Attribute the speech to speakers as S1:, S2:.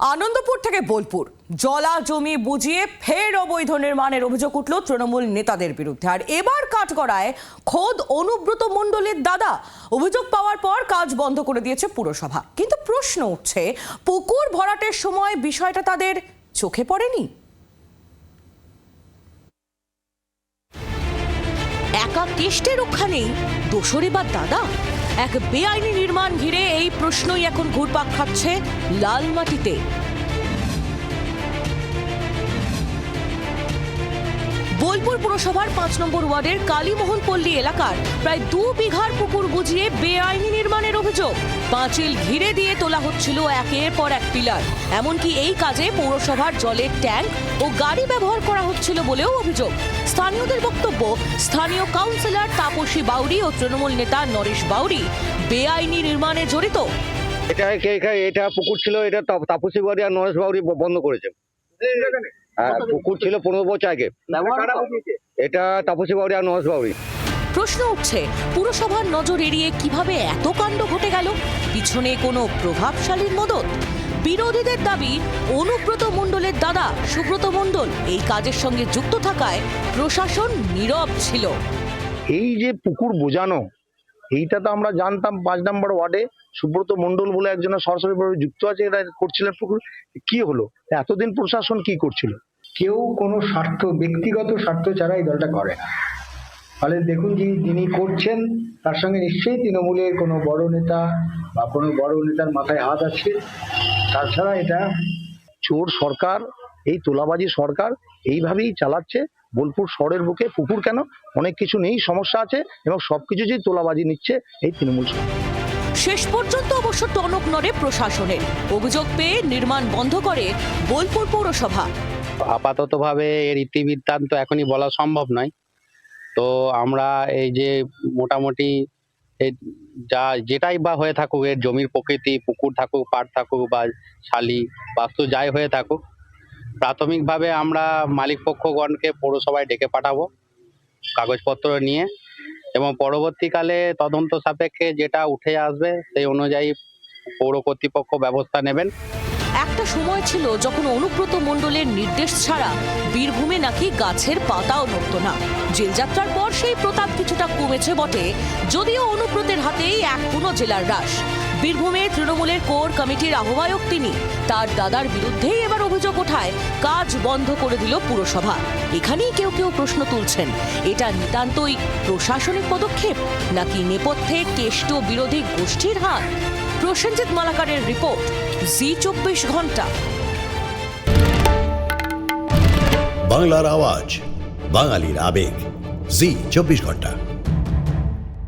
S1: আনন্দপুর থেকে বোলপুর জলা জমি বুঝিয়ে ফের অবৈধ নির্মাণের অভিযোগ উঠল তৃণমূল নেতাদের বিরুদ্ধে। আর এবার কাঠগড়ায় খোদ অনুব্রত মণ্ডলের দাদা। অভিযোগ পাওয়ার পর কাজ বন্ধ করে দিয়েছে পুরসভা। কিন্তু প্রশ্ন উঠছে, পুকুর ভরাটের সময় বিষয়টা তাদের চোখে পড়েনি? একা কেষ্টে রক্ষা নেই, দোষরে বা দাদা? এক বেআইনি নির্মাণ ঘিরে এই প্রশ্নই এখন ঘুরপাক খাচ্ছে লালমাটিতে। বোলপুর পুরসভার ৫ নম্বর ওয়ার্ডের কালীমোহন পল্লী এলাকার প্রায় ২ বিঘার পুকুর বুঝিয়ে বেআইনি নির্মাণের অভিযোগ। পাঁচিল ঘিরে দিয়ে তোলা হচ্ছিল একের পর এক পিলার। এমনকি এই কাজে পৌরসভার জলের ট্যাঙ্ক ও গাড়ি ব্যবহার করা হচ্ছিল বলেও অভিযোগ। স্থানীয়দের বক্তব্য, স্থানীয় কাউন্সিলর তাপসী বাউরি ও তৃণমূল নেতা নরেশ বাউরি বেআইনি নির্মাণে জড়িত।
S2: এটা পুকুর ছিল, এটা তাপসী বাউরি আর নরেশ বাউরি বন্ধ করেছে। পুকুর ছিল 15 বছর আগে, এটা তাপসী বাউরি আর নরেশ বাউরি।
S1: প্রশ্ন উঠছে, পুরসভার নজর এড়িয়ে কিভাবে এত কাণ্ড ঘটে গেল? পিছনে কোনো প্রভাবশালীর মদত? বিরোধীদের দাবি, অনুব্রত মণ্ডলের দাদা সুব্রত মণ্ডল এই কাজের সঙ্গে যুক্ত থাকায় প্রশাসন নীরব ছিল।
S3: এই যে পুকুর বোঝানো, এইটা তো আমরা জানতাম ৫ নম্বর ওয়ার্ডে সুব্রত মণ্ডল বলে একজনের সরাসরিভাবে যুক্ত আছে, এটা করছিলেন পুকুর। কি হলো এতদিন? প্রশাসন কি করছিল?
S4: কেউ কোনো স্বার্থ, ব্যক্তিগত স্বার্থ ছাড়া এই দলটা করে না। ফলে দেখুন যিনি করছেন তার সঙ্গে নিশ্চয়ই তৃণমূলের কোনো বড় নেতা বা কোনো বড় নেতার মাথায় হাত আছে। তাছাড়া এটা
S3: চোর সরকার, এই তোলাবাজি সরকার এইভাবেই চালাচ্ছে। বোলপুর শহরের বুকে পুকুর কেন, অনেক কিছু নেই, সমস্যা আছে, এবং সবকিছু যে তোলাবাজি নিচ্ছে এই তৃণমূল সরকার।
S1: শেষ পর্যন্ত অবশ্য টনক নড়ে প্রশাসনের। অভিযোগ পেয়ে নির্মাণ বন্ধ করে বোলপুর পৌরসভা।
S5: আপাততভাবে এর ইতিবৃত্তান্ত এখনই বলা সম্ভব নয়। তো আমরা এই যে মোটামুটি যেটাই বা হয়ে থাকুক, এর জমির প্রকৃতি, পুকুর থাকুক, পাড় থাকুক বা শালি বাস্তু যাই হয়ে থাকুক, প্রাথমিকভাবে আমরা মালিক পক্ষগণকে পৌরসভায় ডেকে পাঠাবো কাগজপত্র নিয়ে, এবং পরবর্তীকালে তদন্ত সাপেক্ষে যেটা উঠে আসবে সেই অনুযায়ী পৌর কর্তৃপক্ষ ব্যবস্থা নেবেন।
S1: একটা সময় ছিল যখন অনুব্রত মণ্ডলের নির্দেশ ছাড়া বীরভূমে নাকি গাছের পাতাও নড়ত না। জেলযাত্রার পর সেই প্রতাপ কিছুটা কমেছে বটে, যদিও অনুব্রতের হাতেই এখনো জেলার রাশ। বীরভূমে তৃণমূলের কোর কমিটির আহ্বায়ক তিনি। তার দাদার বিরুদ্ধেই এবার অভিযোগ ওঠায় কাজ বন্ধ করে দিল পুরসভা। এখানেই কেউ কেউ প্রশ্ন তুলছেন, এটা নিতান্তই প্রশাসনিক পদক্ষেপ নাকি নেপথ্যে কেষ্ট বিরোধী গোষ্ঠীর হাত? প্রসেনজিৎ মালাকারের রিপোর্ট, জি 24 ঘন্টা।
S6: বাংলার আওয়াজ, বাঙালির আবেগ, জি 24 ঘন্টা।